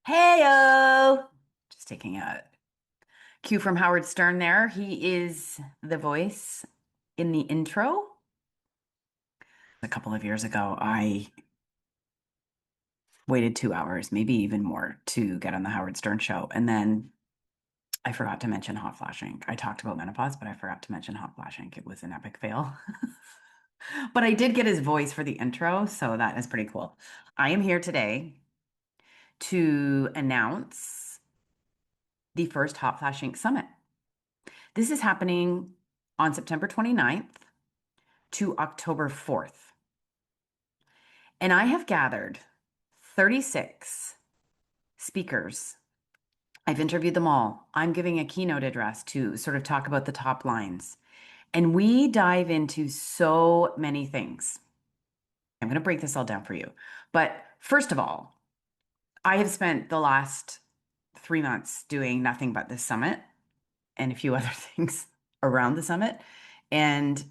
Heyo! Just taking a cue from Howard Stern there. He is the voice in the intro. A couple of years ago, I waited 2 hours, maybe even more, to get on the Howard Stern show. And then I forgot to mention hot flashing. I talked about menopause, but I forgot to mention hot flashing. It was an epic fail. But I did get his voice for the intro, so that is pretty cool. I am here today to announce the first Hot Flashing Summit. This is happening on September 29th to October 4th. And I have gathered 36 speakers. I've interviewed them all. I'm giving a keynote address to sort of talk about the top lines. And we dive into so many things. I'm going to break this all down for you. But first of all, I have spent the last 3 months doing nothing but this summit and a few other things around the summit. And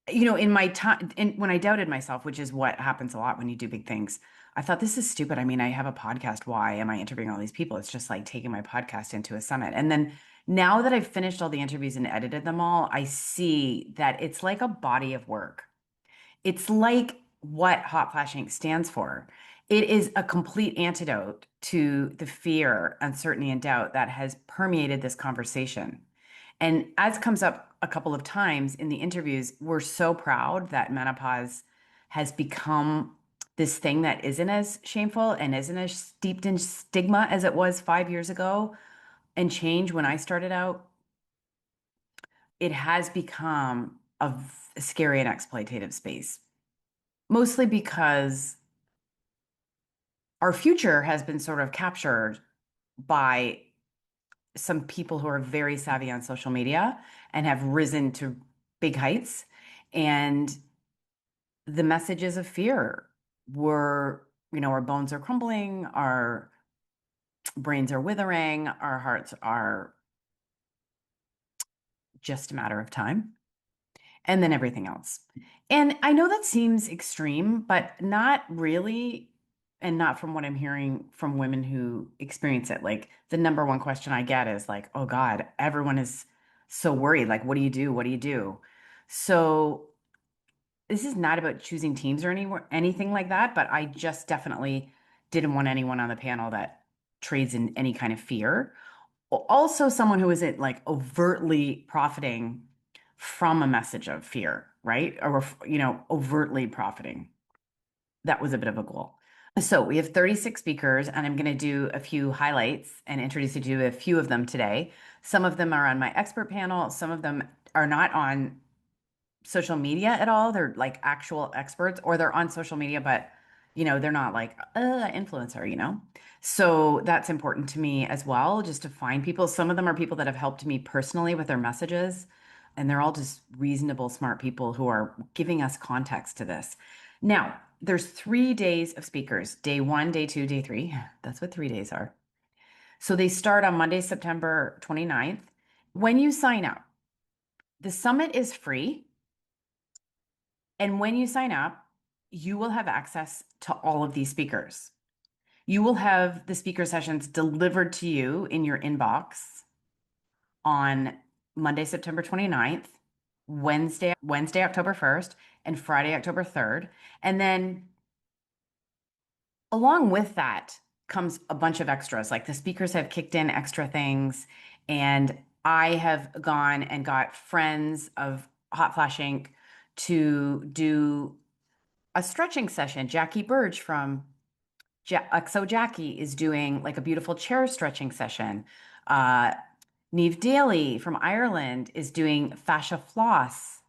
in my time, when I doubted myself, which is what happens a lot when you do big things, I thought this is stupid. I mean, I have a podcast. Why am I interviewing all these people? It's just like taking my podcast into a summit. And then now that I've finished all the interviews and edited them all, I see that it's like a body of work. It's like what hot flashing stands for. It is a complete antidote to the fear, uncertainty, and doubt that has permeated this conversation. And as comes up a couple of times in the interviews, we're so proud that menopause has become this thing that isn't as shameful and isn't as steeped in stigma as it was 5 years ago and change when I started out. It has become a scary and exploitative space, mostly because our future has been sort of captured by some people who are very savvy on social media and have risen to big heights. And the messages of fear were, our bones are crumbling, our brains are withering, our hearts are just a matter of time, and then everything else. And I know that seems extreme, but not really. And not from what I'm hearing from women who experience it. Like the number one question I get is like, oh God, everyone is so worried. Like, what do you do? What do you do? So this is not about choosing teams or anything like that, but I just definitely didn't want anyone on the panel that trades in any kind of fear. Also, someone who isn't like overtly profiting from a message of fear, right? Or, overtly profiting. That was a bit of a goal. So we have 36 speakers, and I'm going to do a few highlights and introduce you to a few of them today. Some of them are on my expert panel. Some of them are not on social media at all. They're like actual experts, or they're on social media, but they're not like influencer. So that's important to me as well, just to find people. Some of them are people that have helped me personally with their messages, and they're all just reasonable, smart people who are giving us context to this. Now, there's 3 days of speakers, day one, day two, day three. That's what 3 days are. So they start on Monday, September 29th. When you sign up, the summit is free. And when you sign up, you will have access to all of these speakers. You will have the speaker sessions delivered to you in your inbox on Monday, September 29th, Wednesday, October 1st, and Friday, October 3rd. And then along with that comes a bunch of extras. Like the speakers have kicked in extra things, and I have gone and got friends of Hot Flash Inc. to do a stretching session. Jackie Burge from XO Jackie is doing like a beautiful chair stretching session. Uh, Neve Daly from Ireland is doing fascia floss.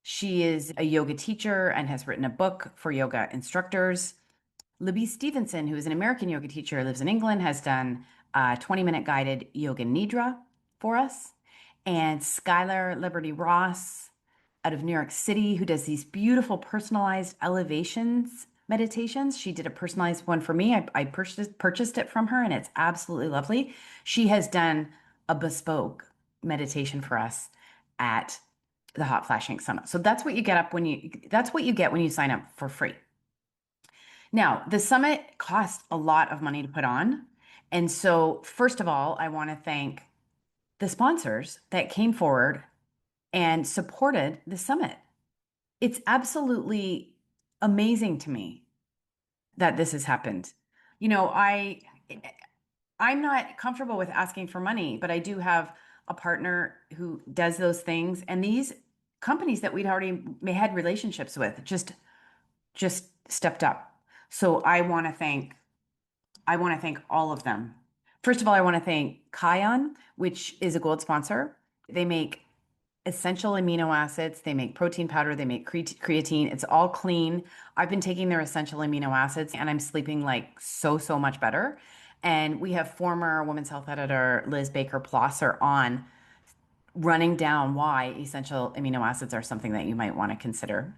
She is a yoga teacher and has written a book for yoga instructors. Libby Stevenson, who is an American yoga teacher, lives in England, has done a 20-minute guided yoga nidra for us. And Skylar Liberty Ross out of New York City, who does these beautiful personalized elevations meditations. She did a personalized one for me. I purchased it from her, and it's absolutely lovely. She has done a bespoke meditation for us at the Hot Flashing Summit. So that's what you get when you sign up for free. Now, the summit cost a lot of money to put on. And so, first of all, I want to thank the sponsors that came forward and supported the summit. It's absolutely amazing to me that this has happened. You know, I'm not comfortable with asking for money, but I do have a partner who does those things, and these companies that we'd already had relationships with just stepped up. So I want to thank all of them. First of all, I want to thank Kion, which is a gold sponsor. They make essential amino acids, they make protein powder, they make creatine. It's all clean. I've been taking their essential amino acids and I'm sleeping like so much better. And we have former Women's Health editor Liz Baker Plosser on running down why essential amino acids are something that you might want to consider.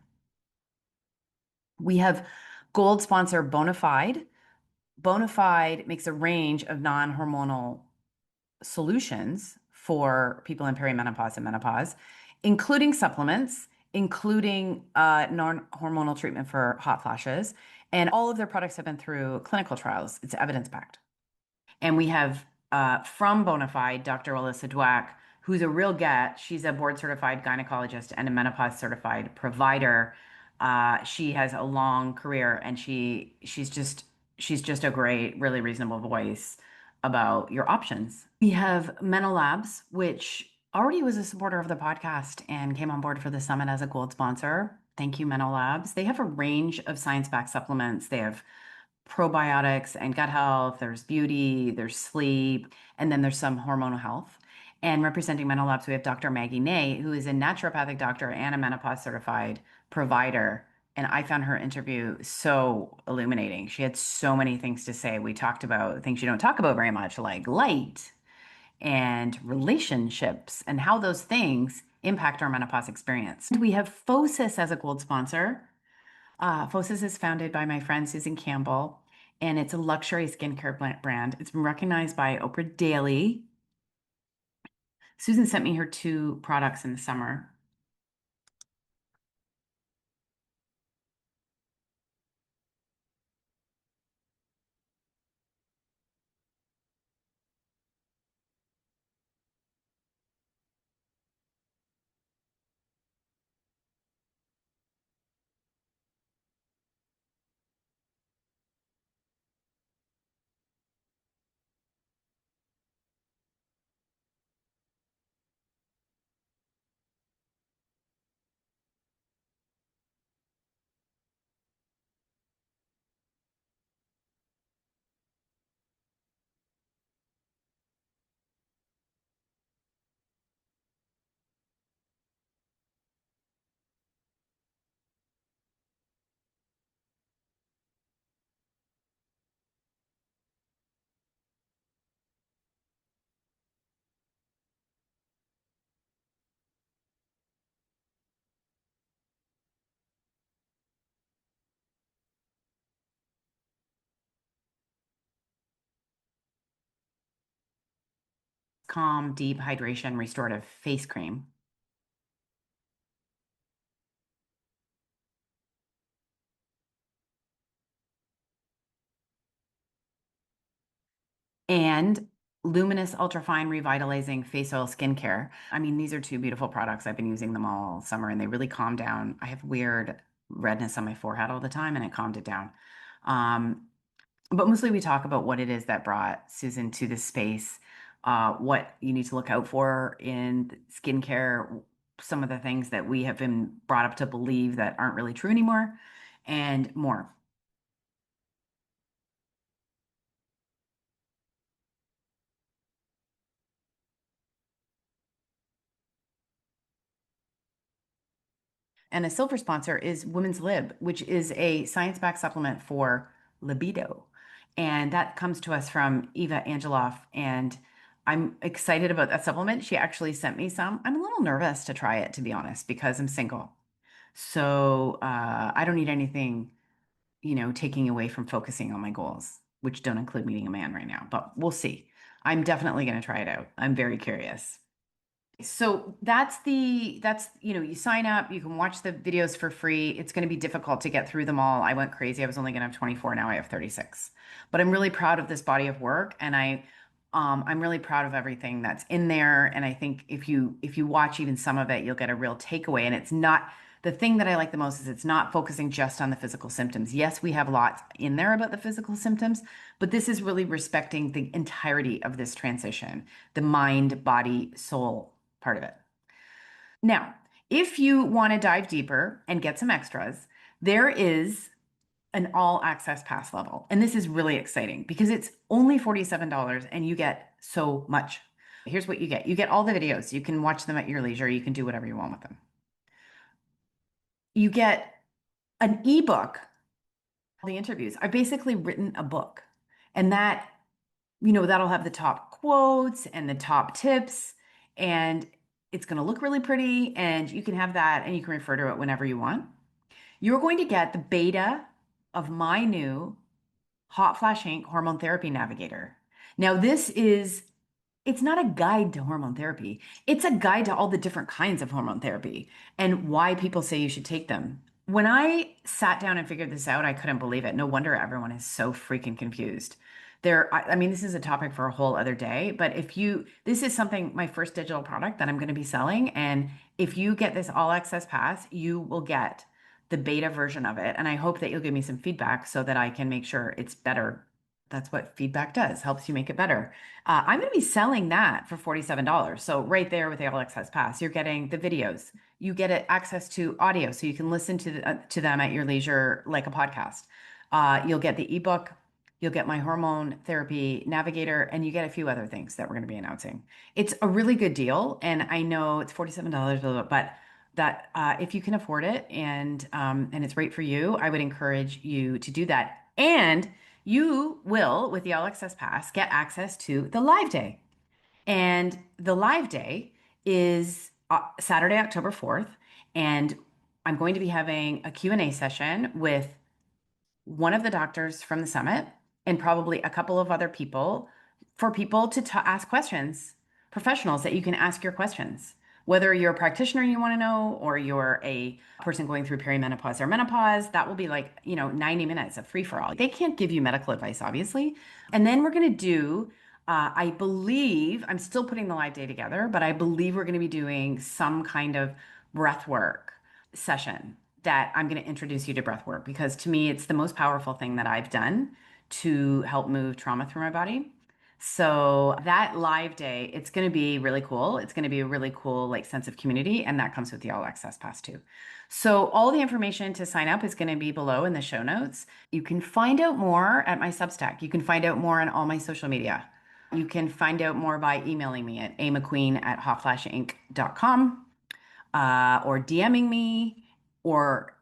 We have gold sponsor Bonafide. Bonafide makes a range of non-hormonal solutions for people in perimenopause and menopause, including supplements, including non-hormonal treatment for hot flashes. And all of their products have been through clinical trials. It's evidence-backed. And we have from Bonafide, Dr. Alyssa Dweck, who's a real get. She's a board certified gynecologist and a menopause certified provider. She has a long career and she's just a great, really reasonable voice about your options. We have Menolabs, which already was a supporter of the podcast and came on board for the summit as a gold sponsor. Thank you, Menolabs. They have a range of science-backed supplements. They have probiotics and gut health, there's beauty, there's sleep, and then there's some hormonal health. And representing Mental Labs, we have Dr. Maggie Nay, who is a naturopathic doctor and a menopause certified provider. And I found her interview so illuminating. She had so many things to say. We talked about things you don't talk about very much, like light and relationships and how those things impact our menopause experience. We have Phosis as a gold sponsor. Fosis is founded by my friend Susan Campbell, and it's a luxury skincare brand. It's been recognized by Oprah Daily. Susan sent me her two products in the summer. Calm, Deep Hydration Restorative Face Cream. And Luminous Ultrafine Revitalizing Face Oil Skincare. I mean, these are two beautiful products. I've been using them all summer and they really calm down. I have weird redness on my forehead all the time and it calmed it down. Um, But mostly we talk about what it is that brought Susan to this space, what you need to look out for in skincare, some of the things that we have been brought up to believe that aren't really true anymore, and more. And a silver sponsor is Women's Lib, which is a science-backed supplement for libido. And that comes to us from Eva Angeloff. And I'm excited about that supplement. She actually sent me some. I'm a little nervous to try it, to be honest, because I'm single. So I don't need anything, taking away from focusing on my goals, which don't include meeting a man right now, but we'll see. I'm definitely going to try it out. I'm very curious. So you sign up, you can watch the videos for free. It's going to be difficult to get through them all. I went crazy. I was only going to have 24, now I have 36. But I'm really proud of this body of work, and I'm really proud of everything that's in there. And I think if you watch even some of it, you'll get a real takeaway. And it's not the thing that I like the most is it's not focusing just on the physical symptoms. Yes, we have lots in there about the physical symptoms, but this is really respecting the entirety of this transition, the mind, body, soul part of it. Now, if you want to dive deeper and get some extras, there is an all access pass level. And this is really exciting because it's only $47 and you get so much. Here's what you get. You get all the videos. You can watch them at your leisure. You can do whatever you want with them. You get an ebook, the interviews. I've basically written a book. And that'll have the top quotes and the top tips, and it's going to look really pretty, and you can have that and you can refer to it whenever you want. You're going to get the beta of my new Hotflash Inc. Hormone Therapy Navigator. Now, it's not a guide to hormone therapy. It's a guide to all the different kinds of hormone therapy and why people say you should take them. When I sat down and figured this out, I couldn't believe it. No wonder everyone is so freaking confused. I mean, this is a topic for a whole other day, but this is something, my first digital product that I'm going to be selling. And if you get this all access pass, you will get the beta version of it. And I hope that you'll give me some feedback so that I can make sure it's better. That's what feedback does, helps you make it better. I'm going to be selling that for $47. So right there with the All Access Pass, you're getting the videos. You get access to audio, so you can listen to them at your leisure, like a podcast. You'll get the ebook. You'll get my hormone therapy navigator, and you get a few other things that we're going to be announcing. It's a really good deal, and I know it's $47, but that if you can afford it and it's right for you, I would encourage you to do that. And you will, with the All Access Pass, get access to the live day. And the live day is Saturday, October 4th. And I'm going to be having a Q&A session with one of the doctors from the summit and probably a couple of other people for people to ask questions, professionals that you can ask your questions. Whether you're a practitioner and you want to know, or you're a person going through perimenopause or menopause, that will be like, 90 minutes of free for all. They can't give you medical advice, obviously. And then we're going to do, I believe, I'm still putting the live day together, but I believe we're going to be doing some kind of breath work session that I'm going to introduce you to breath work because to me, it's the most powerful thing that I've done to help move trauma through my body. So that live day, it's going to be really cool. It's going to be a really cool like sense of community, and that comes with the all access pass too. So all the information to sign up is going to be below in the show notes. You can find out more at my Substack. You can find out more on all my social media. You can find out more by emailing me at amcqueen@hotflashinc.com or DMing me, or,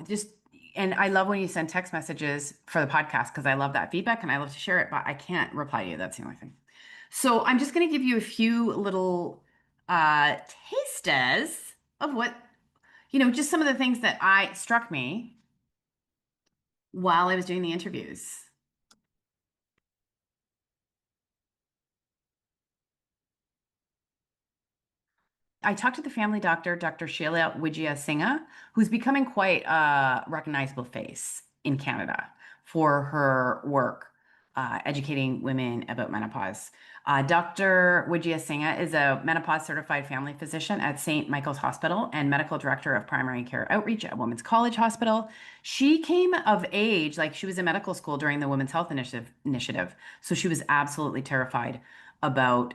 just, and I love when you send text messages for the podcast because I love that feedback and I love to share it, but I can't reply to you. That's the only thing. So I'm just going to give you a few little tasters of what, just some of the things that I struck me while I was doing the interviews. I talked to the family doctor, Dr. Sheila Wijaya Singha, who's becoming quite a recognizable face in Canada for her work educating women about menopause. Dr. Wijaya Singha is a menopause certified family physician at St. Michael's Hospital and medical director of primary care outreach at Women's College Hospital. She came of age, like she was in medical school during the Women's Health Initiative. So she was absolutely terrified about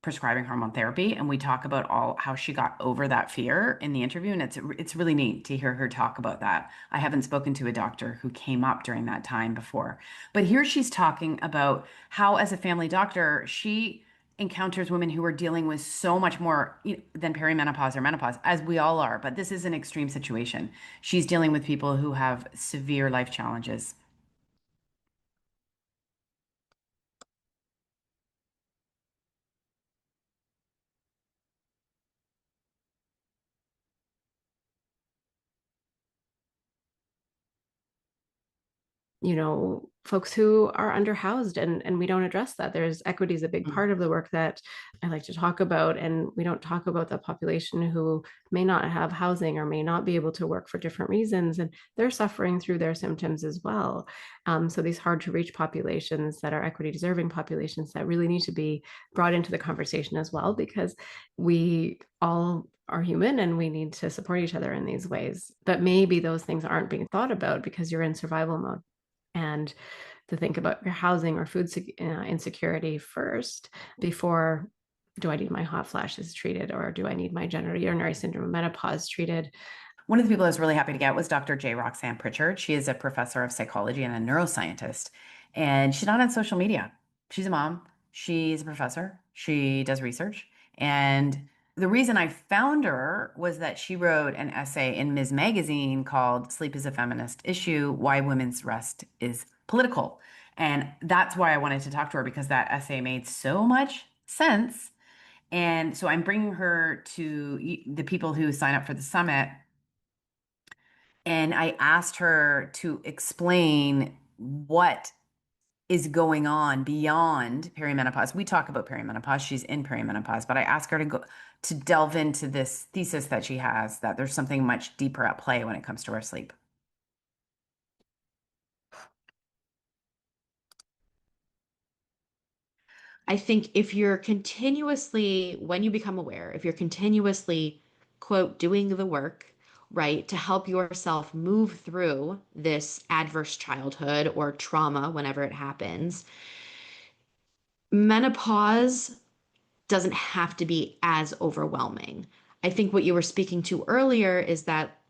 prescribing hormone therapy, and we talk about all how she got over that fear in the interview, and it's really neat to hear her talk about that. I haven't spoken to a doctor who came up during that time before, but here she's talking about how as a family doctor she encounters women who are dealing with so much more than perimenopause or menopause, as we all are, but this is an extreme situation. She's dealing with people who have severe life challenges. folks who are underhoused, and we don't address that. There's equity is a big Mm. part of the work that I like to talk about, and we don't talk about the population who may not have housing or may not be able to work for different reasons, and they're suffering through their symptoms as well. So these hard to reach populations that are equity deserving populations that really need to be brought into the conversation as well, because we all are human and we need to support each other in these ways. But maybe those things aren't being thought about because you're in survival mode, and to think about your housing or food insecurity first before, do I need my hot flashes treated, or do I need my genital urinary syndrome menopause treated? One of the people I was really happy to get was Dr. J. Roxanne Pritchard. She is a professor of psychology and a neuroscientist, and she's not on social media. She's a mom. She's a professor. She does research. And the reason I found her was that she wrote an essay in Ms. Magazine called Sleep is a Feminist Issue: Why Women's Rest is Political. And that's why I wanted to talk to her, because that essay made so much sense. And so I'm bringing her to the people who sign up for the summit, and I asked her to explain what is going on beyond perimenopause. We talk about perimenopause. She's in perimenopause, but I asked her to delve into this thesis that she has, that there's something much deeper at play when it comes to our sleep. I think if you're continuously, when you become aware, if you're continuously, quote, doing the work, right, to help yourself move through this adverse childhood or trauma whenever it happens, menopause doesn't have to be as overwhelming. I think what you were speaking to earlier is that,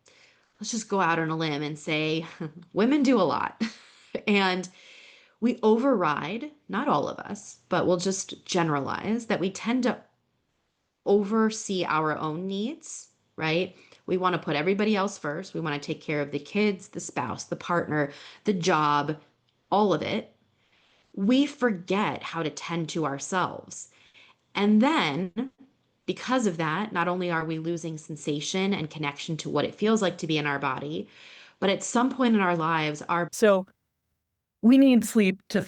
let's just go out on a limb and say women do a lot. And we override, not all of us, but we'll just generalize that we tend to oversee our own needs, right? We want to put everybody else first. We want to take care of the kids, the spouse, the partner, the job, all of it. We forget how to tend to ourselves. And then, because of that, not only are we losing sensation and connection to what it feels like to be in our body, but at some point in our lives, our So we need sleep to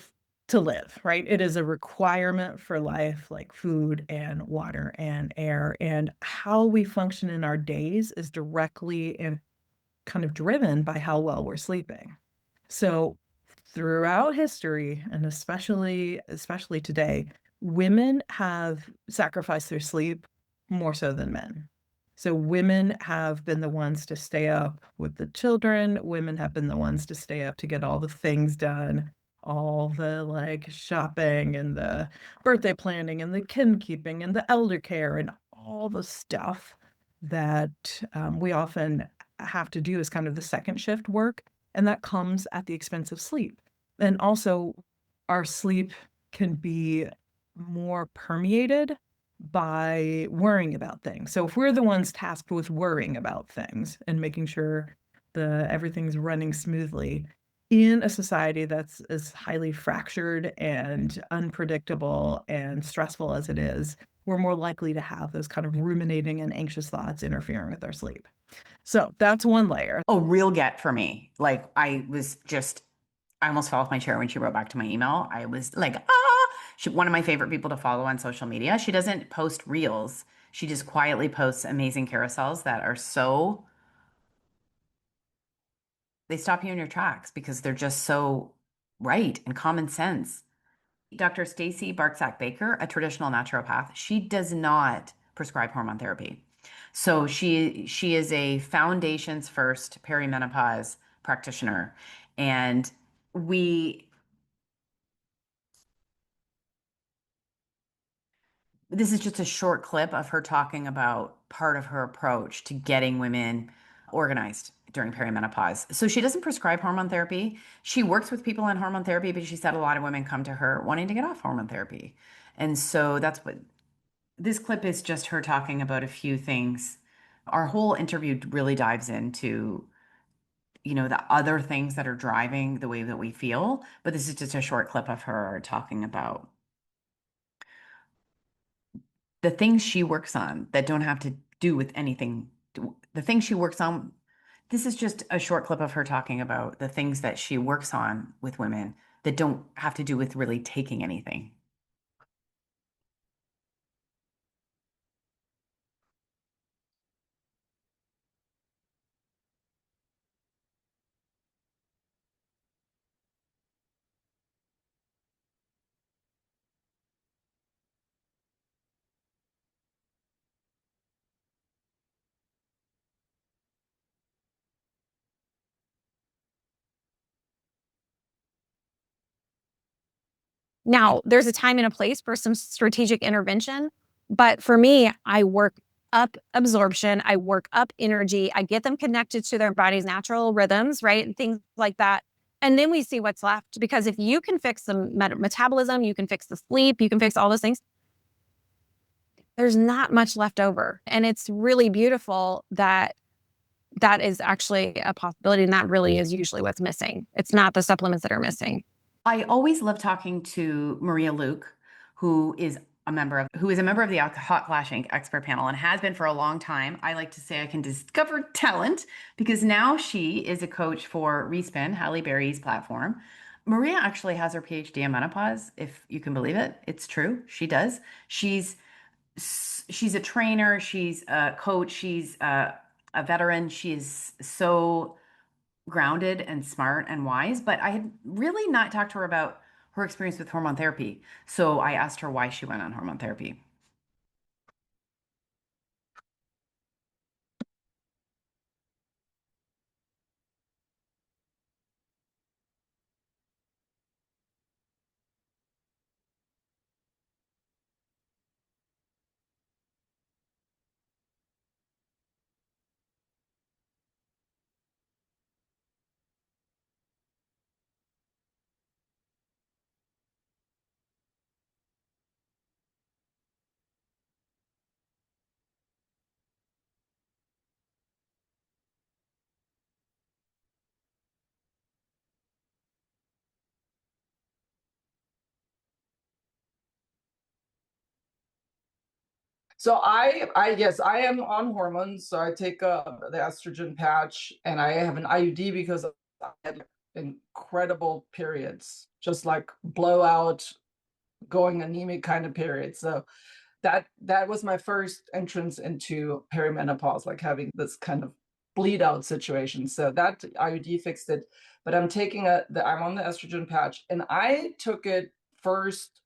live, right? It is a requirement for life, like food and water and air. And how we function in our days is directly and kind of driven by how well we're sleeping. So throughout history, and especially today, women have sacrificed their sleep more so than men. So women have been the ones to stay up with the children. Women have been the ones to stay up to get all the things done, all the like shopping and the birthday planning and the kin keeping and the elder care and all the stuff that we often have to do as kind of the second shift work. And that comes at the expense of sleep. And also, our sleep can be more permeated by worrying about things. So if we're the ones tasked with worrying about things and making sure the everything's running smoothly in a society that's as highly fractured and unpredictable and stressful as it is, we're more likely to have those kind of ruminating and anxious thoughts interfering with our sleep. So that's one layer. Oh, real get for me. Like I almost fell off my chair when she wrote back to my email. I was like, ah, one of my favorite people to follow on social media. She doesn't post reels. She just quietly posts amazing carousels that are so, they stop you in your tracks because they're just so right and common sense. Dr. Stacy Barksack Baker, a traditional naturopath, she does not prescribe hormone therapy. So she is a foundations first perimenopause practitioner. And we this is just a short clip of her talking about part of her approach to getting women organized during perimenopause. So she doesn't prescribe hormone therapy. She works with people on hormone therapy, but she said a lot of women come to her wanting to get off hormone therapy. And so that's what this clip is, just her talking about a few things. Our whole interview really dives into, the other things that are driving the way that we feel. But this is just a short clip of her talking about the things she works on that don't have to do with anything. The things she works on This is just a short clip of her talking about the things that she works on with women that don't have to do with really taking anything. Now, there's a time and a place for some strategic intervention, but for me, I work up absorption, I work up energy, I get them connected to their body's natural rhythms, right? And things like that. And then we see what's left. Because if you can fix the metabolism, you can fix the sleep, you can fix all those things, there's not much left over. And it's really beautiful that that is actually a possibility. And that really is usually what's missing. It's not the supplements that are missing. I always love talking to Maria Luke, who is a member of the Hotflash Inc. expert panel and has been for a long time. I like to say I can discover talent because now she is a coach for Respin, Halle Berry's platform. Maria actually has her PhD in menopause, if you can believe it. It's true. She does. She's a trainer, she's a coach, she's a veteran. She is so grounded and smart and wise, but I had really not talked to her about her experience with hormone therapy. So I asked her why she went on hormone therapy. So yes, I am on hormones. So I take the estrogen patch, and I have an IUD because I had incredible periods, just like blowout, going anemic kind of periods. So that was my first entrance into perimenopause, like having this kind of bleed out situation. So that IUD fixed it. But I'm I'm on the estrogen patch, and I took it first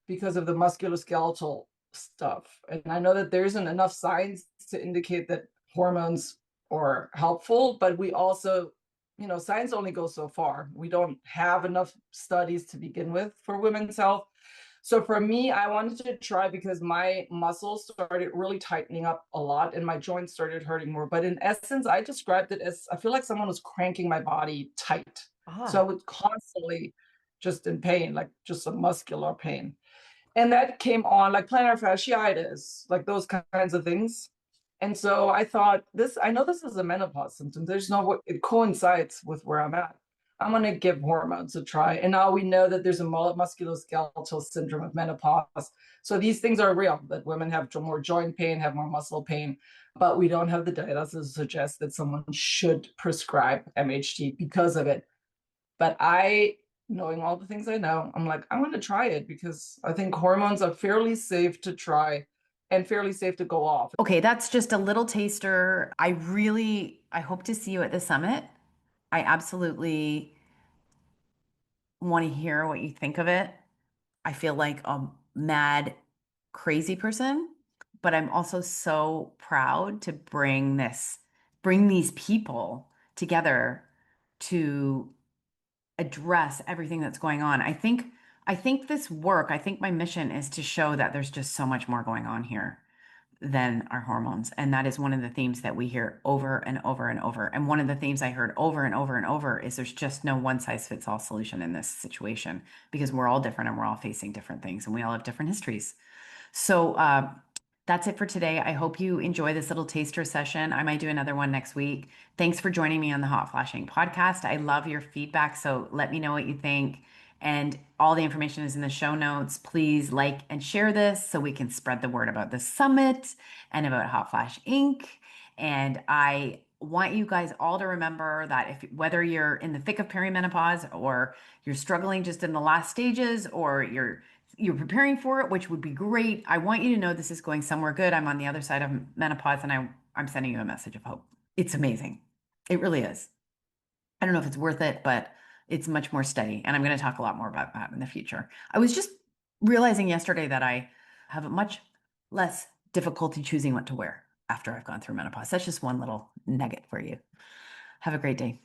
because of the musculoskeletal stuff. And I know that there isn't enough science to indicate that hormones are helpful, but we also, science only goes so far. We don't have enough studies to begin with for women's health. So for me, I wanted to try because my muscles started really tightening up a lot and my joints started hurting more. But in essence, I described it as I feel like someone was cranking my body tight. So I was constantly just in pain, like just a muscular pain. And that came on like plantar fasciitis, like those kinds of things. And so I thought, I know this is a menopause symptom. There's no way it coincides with where I'm at. I'm going to give hormones a try. And now we know that there's a musculoskeletal syndrome of menopause. So these things are real, that women have more joint pain, have more muscle pain, but we don't have the data to suggest that someone should prescribe MHT because of it. But knowing all the things I know, I'm like, I'm going to try it because I think hormones are fairly safe to try and fairly safe to go off. Okay, that's just a little taster. I hope to see you at the summit. I absolutely want to hear what you think of it. I feel like a mad, crazy person, but I'm also so proud to bring these people together to address everything that's going on. I think I think my mission is to show that there's just so much more going on here than our hormones. And that is one of the themes that we hear over and over and over. And one of the themes I heard over and over and over is there's just no one size fits all solution in this situation because we're all different and we're all facing different things and we all have different histories. So that's it for today. I hope you enjoy this little taster session. I might do another one next week. Thanks for joining me on the Hot Flashing podcast. I love your feedback. So let me know what you think. And all the information is in the show notes. Please like and share this so we can spread the word about the summit and about Hot Flash Inc. And I want you guys all to remember that if whether you're in the thick of perimenopause or you're struggling just in the last stages or you're preparing for it, which would be great. I want you to know this is going somewhere good. I'm on the other side of menopause and I'm sending you a message of hope. It's amazing. It really is. I don't know if it's worth it, but it's much more steady. And I'm going to talk a lot more about that in the future. I was just realizing yesterday that I have a much less difficulty choosing what to wear after I've gone through menopause. That's just one little nugget for you. Have a great day.